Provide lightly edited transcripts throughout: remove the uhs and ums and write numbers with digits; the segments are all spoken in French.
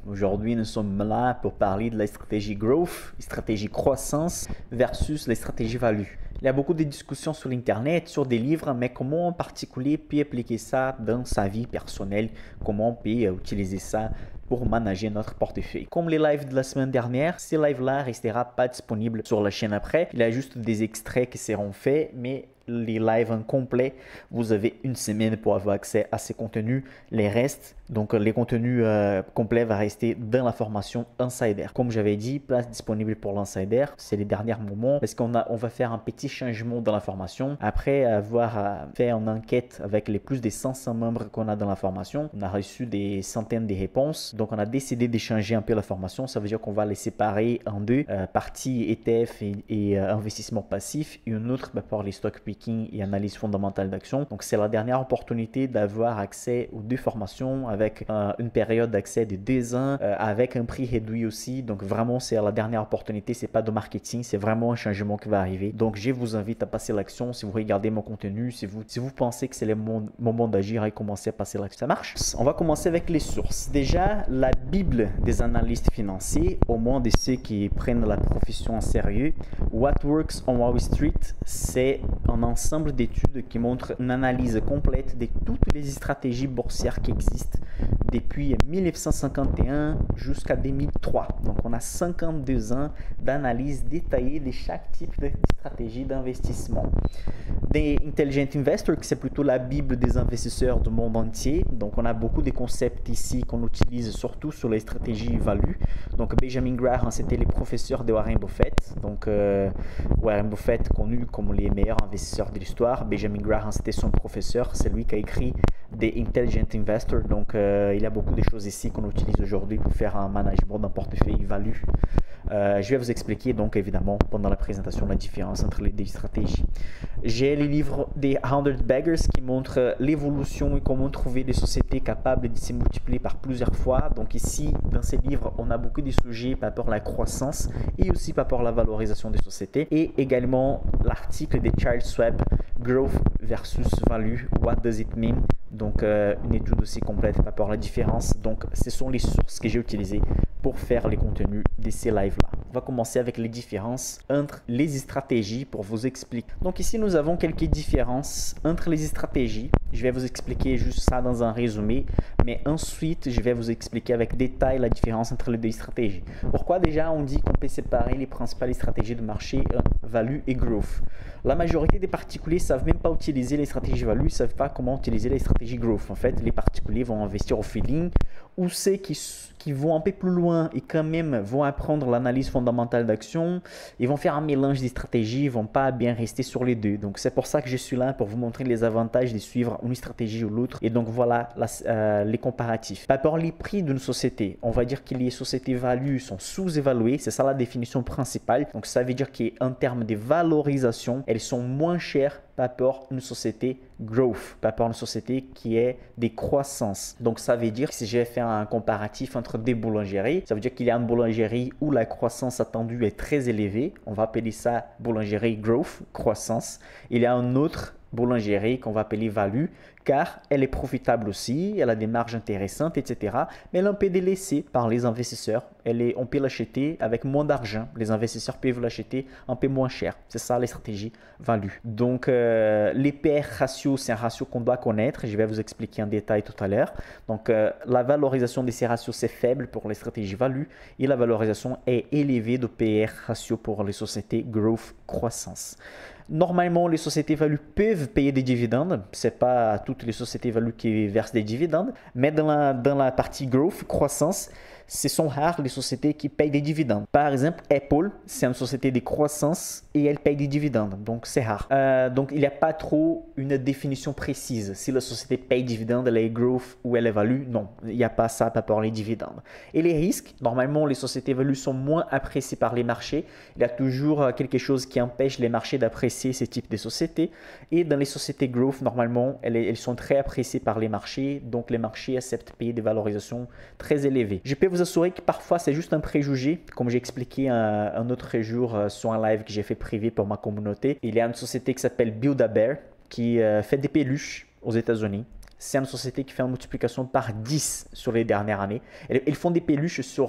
Aujourd'hui, nous sommes là pour parler de la stratégie growth, la stratégie croissance versus la stratégie value. Il y a beaucoup de discussions sur l'internet, sur des livres, mais comment en particulier peut appliquer ça dans sa vie personnelle, comment on peut utiliser ça pour manager notre portefeuille. Comme les lives de la semaine dernière, ces lives-là ne resteront pas disponibles sur la chaîne après. Il y a juste des extraits qui seront faits, mais les lives en complet, vous avez une semaine pour avoir accès à ces contenus. Les restes, donc les contenus complets vont rester dans la formation Insider. Comme j'avais dit, place disponible pour l'Insider. C'est les derniers moments parce qu'on va faire un petit changement dans la formation. Après avoir fait une enquête avec les plus de 500 membres qu'on a dans la formation, on a reçu des centaines de réponses. Donc on a décidé de changer un peu la formation. Ça veut dire qu'on va les séparer en deux, partie ETF et investissement passif, et une autre pour les stocks et analyse fondamentale d'action. Donc c'est la dernière opportunité d'avoir accès aux deux formations avec une période d'accès de 2 ans, avec un prix réduit aussi. Donc vraiment c'est la dernière opportunité, c'est pas de marketing, c'est vraiment un changement qui va arriver. Donc je vous invite à passer l'action. Si vous regardez mon contenu, si vous pensez que c'est le moment d'agir et commencer à passer l'action, ça marche. On va commencer avec les sources. Déjà, la Bible des analystes financiers, au moins de ceux qui prennent la profession en sérieux, What Works on Wall Street, c'est un ensemble d'études qui montrent une analyse complète de toutes les stratégies boursières qui existent depuis 1951 jusqu'à 2003. Donc on a 52 ans d'analyse détaillée de chaque type de stratégie d'investissement. Des Intelligent Investor, c'est plutôt la Bible des investisseurs du monde entier. Donc on a beaucoup de concepts ici qu'on utilise surtout sur les stratégies value. Donc Benjamin Graham, c'était les professeurs de Warren Buffett. Donc Warren Buffett connu comme les meilleurs investisseurs de l'histoire. Benjamin Graham, c'était son professeur. C'est lui qui a écrit des Intelligent Investor. Donc il y a beaucoup de choses ici qu'on utilise aujourd'hui pour faire un management d'un portefeuille value. Je vais vous expliquer donc évidemment pendant la présentation la différence entre les deux stratégies. J'ai le livre des 100 Beggars qui montre l'évolution et comment trouver des sociétés capables de se multiplier par plusieurs fois. Donc ici, dans ces livres, on a beaucoup de sujets par rapport à la croissance et aussi par rapport à la valorisation des sociétés. Et également l'article de Charles Schwab, Growth versus Value, What does it mean? Donc une étude aussi complète par rapport à la différence. Donc ce sont les sources que j'ai utilisées pour faire les contenus de ces lives-là. On va commencer avec les différences entre les stratégies pour vous expliquer. Donc ici, nous avons quelques différences entre les stratégies. Je vais vous expliquer juste ça dans un résumé, mais ensuite, je vais vous expliquer avec détail la différence entre les deux stratégies. Pourquoi déjà on dit qu'on peut séparer les principales stratégies de marché, value et growth? La majorité des particuliers ne savent même pas utiliser les stratégies value, ils ne savent pas comment utiliser les stratégies growth. En fait, les particuliers vont investir au feeling, ou ceux qui vont un peu plus loin et quand même vont apprendre l'analyse fondamentale d'action, ils vont faire un mélange des stratégies, ils ne vont pas bien rester sur les deux. Donc c'est pour ça que je suis là pour vous montrer les avantages de suivre une stratégie ou l'autre. Et donc voilà les comparatifs. Par rapport aux prix d'une société, on va dire que les sociétés value sont sous-évaluées, c'est ça la définition principale. Donc ça veut dire qu'en termes de valorisation, elles sont moins chères par rapport à une société growth, par rapport à une société qui est des croissances. Donc ça veut dire que si je vais faire un comparatif entre des boulangeries, ça veut dire qu'il y a une boulangerie où la croissance attendue est très élevée, on va appeler ça boulangerie growth, croissance. Il y a un autre boulangerie qu'on va appeler value, car elle est profitable aussi, elle a des marges intéressantes, etc. Mais elle est un peu délaissée par les investisseurs. On peut l'acheter avec moins d'argent. Les investisseurs peuvent l'acheter un peu moins cher. C'est ça les stratégies value. Donc, les PR ratio, c'est un ratio qu'on doit connaître. Je vais vous expliquer en détail tout à l'heure. Donc, la valorisation de ces ratios, c'est faible pour les stratégies value et la valorisation est élevée de PR ratio pour les sociétés growth, croissance. Normalement, les sociétés value peuvent payer des dividendes. Ce n'est pas toutes les sociétés value qui versent des dividendes. Mais dans la partie growth, croissance, ce sont rares les sociétés qui payent des dividendes. Par exemple, Apple, c'est une société de croissance et elle paye des dividendes. Donc, c'est rare. Donc, il n'y a pas trop une définition précise. Si la société paye des dividendes, elle est growth ou elle est value, non. Il n'y a pas ça par rapport aux dividendes. Et les risques, normalement, les sociétés value sont moins appréciées par les marchés. Il y a toujours quelque chose qui empêche les marchés d'apprécier ces types de sociétés. Et dans les sociétés growth, normalement, elles sont très appréciées par les marchés. Donc, les marchés acceptent de payer des valorisations très élevées. Je peux vous assurer que parfois, c'est juste un préjugé. Comme j'ai expliqué un autre jour sur un live que j'ai fait privé pour ma communauté. Il y a une société qui s'appelle Build-A-Bear qui fait des peluches aux États-Unis. c'est une société qui fait une multiplication par 10 sur les dernières années. Ils font des peluches sur...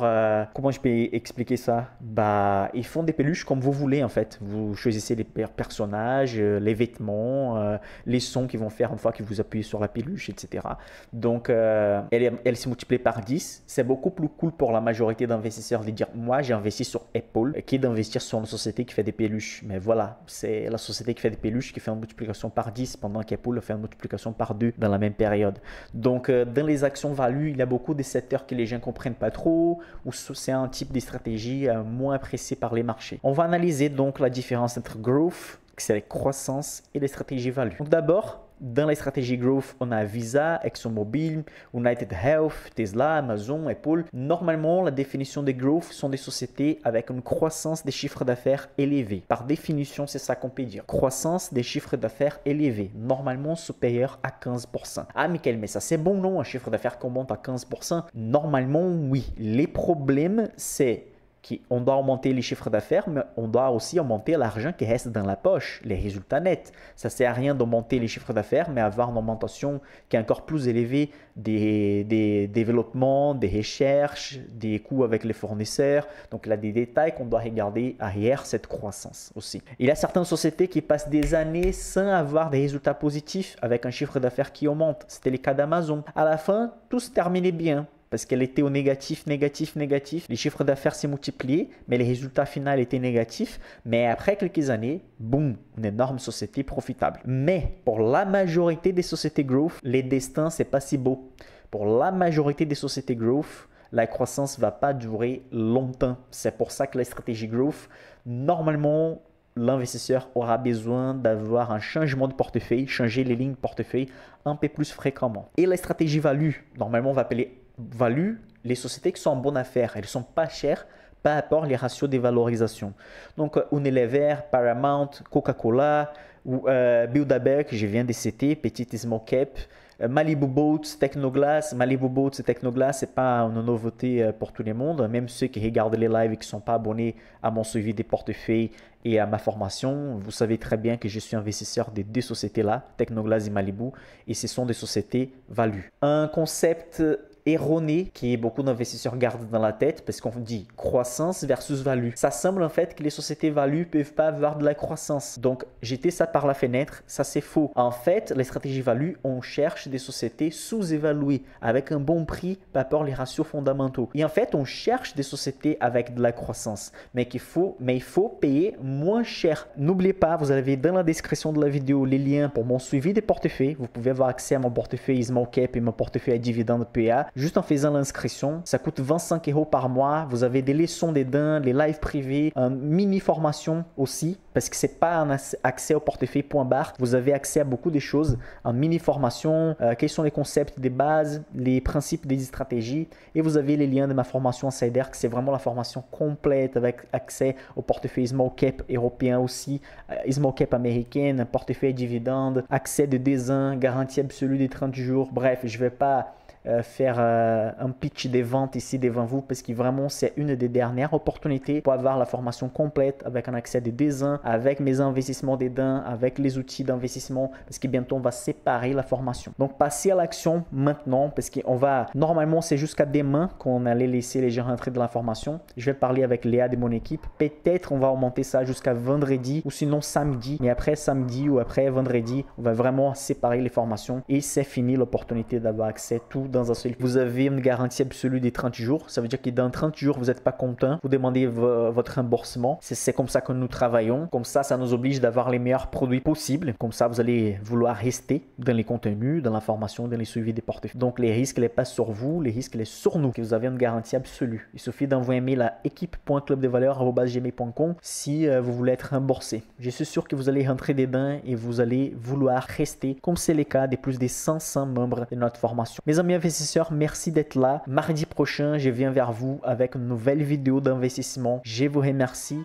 comment je peux expliquer ça? Bah, ils font des peluches comme vous voulez en fait. Vous choisissez les personnages, les vêtements, les sons qu'ils vont faire une fois que vous appuyez sur la peluche, etc. Donc, elle s'est multipliée par 10. C'est beaucoup plus cool pour la majorité d'investisseurs de dire, moi j'ai investi sur Apple, qui d'investir sur une société qui fait des peluches. Mais voilà, c'est la société qui fait des peluches qui fait une multiplication par 10 pendant qu'Apple fait une multiplication par 2 dans la même période. Donc, dans les actions value, il y a beaucoup de secteurs que les gens ne comprennent pas trop ou c'est un type de stratégie moins apprécié par les marchés. On va analyser donc la différence entre growth, c'est la croissance, et les stratégies value. Donc d'abord, dans les stratégies growth, on a Visa, ExxonMobil, United Health, Tesla, Amazon, Apple. Normalement, la définition des growth sont des sociétés avec une croissance des chiffres d'affaires élevée. Par définition, c'est ça qu'on peut dire. Croissance des chiffres d'affaires élevés, normalement supérieure à 15%. Ah, Michael, mais ça c'est bon, non? Un chiffre d'affaires qu'on monte à 15%? Normalement, oui. Les problèmes, c'est on doit augmenter les chiffres d'affaires, mais on doit aussi augmenter l'argent qui reste dans la poche, les résultats nets. Ça ne sert à rien d'augmenter les chiffres d'affaires, mais avoir une augmentation qui est encore plus élevée des développements, des recherches, des coûts avec les fournisseurs. Donc, il y a des détails qu'on doit regarder derrière cette croissance aussi. Il y a certaines sociétés qui passent des années sans avoir des résultats positifs avec un chiffre d'affaires qui augmente. C'était le cas d'Amazon. À la fin, tout se terminait bien, parce qu'elle était au négatif. Les chiffres d'affaires s'est multiplié, mais les résultats finaux étaient négatifs. Mais après quelques années, boum, une énorme société profitable. Mais pour la majorité des sociétés growth, les destins, c'est pas si beau. Pour la majorité des sociétés growth, la croissance ne va pas durer longtemps. C'est pour ça que la stratégie growth, normalement, l'investisseur aura besoin d'avoir un changement de portefeuille, changer les lignes de portefeuille un peu plus fréquemment. Et la stratégie value, normalement, on va appeler value les sociétés qui sont en bonne affaire. Elles ne sont pas chères par rapport aux ratios de valorisation. Donc, Unilever, Paramount, Coca-Cola, ou Bilderberg, je viens de citer, petit et small cap, Malibu Boats, Technoglass. Malibu Boats et Technoglass, ce n'est pas une nouveauté pour tout le monde. Même ceux qui regardent les lives et qui ne sont pas abonnés à mon suivi des portefeuilles et à ma formation, vous savez très bien que je suis investisseur des deux sociétés-là, Technoglass et Malibu, et ce sont des sociétés value. Un concept erroné qui beaucoup d'investisseurs gardent dans la tête parce qu'on dit croissance versus value. Ça semble en fait que les sociétés value ne peuvent pas avoir de la croissance. Donc, jeter ça par la fenêtre, ça c'est faux. En fait, les stratégies value, on cherche des sociétés sous-évaluées avec un bon prix par rapport aux ratios fondamentaux. Et en fait, on cherche des sociétés avec de la croissance, mais il faut payer moins cher. N'oubliez pas, vous avez dans la description de la vidéo les liens pour mon suivi des portefeuilles. Vous pouvez avoir accès à mon portefeuille small cap et mon portefeuille à dividendes PA. Juste en faisant l'inscription, ça coûte 25 € par mois. Vous avez des leçons dedans, les lives privés, une mini formation aussi, parce que c'est pas un accès au portefeuille point barre. Vous avez accès à beaucoup de choses, une mini formation, quels sont les concepts des bases, les principes des stratégies, et vous avez les liens de ma formation Insider, que c'est vraiment la formation complète avec accès au portefeuille small cap européen aussi, small cap américaine, portefeuille dividende, accès de 2 ans, garantie absolue des 30 jours. Bref, je vais pas faire un pitch des ventes ici devant vous parce que vraiment c'est une des dernières opportunités pour avoir la formation complète avec un accès de 2 ans, avec mes investissements dedans, avec les outils d'investissement, parce que bientôt on va séparer la formation. Donc passez à l'action maintenant parce qu'on va, normalement c'est jusqu'à demain qu'on allait laisser les gens rentrer dans la formation. Je vais parler avec Léa de mon équipe, peut-être on va augmenter ça jusqu'à vendredi ou sinon samedi, mais après samedi ou après vendredi on va vraiment séparer les formations et c'est fini l'opportunité d'avoir accès tout dans un seul. Vous avez une garantie absolue des 30 jours. Ça veut dire que dans 30 jours, vous n'êtes pas content. Vous demandez votre remboursement. C'est comme ça que nous travaillons. Comme ça nous oblige d'avoir les meilleurs produits possibles. Comme ça, vous allez vouloir rester dans les contenus, dans la formation, dans les suivis des portefeuilles. Donc, les risques, les pas sur vous. Les risques, les sur nous. Que vous avez une garantie absolue. Il suffit d'envoyer un mail à équipe.clubdevaleurs@gmail.com si vous voulez être remboursé. Je suis sûr que vous allez rentrer dedans et vous allez vouloir rester, comme c'est le cas de plus de 500 membres de notre formation. Mes amis investisseurs, merci d'être là. Mardi prochain, je viens vers vous avec une nouvelle vidéo d'investissement. Je vous remercie.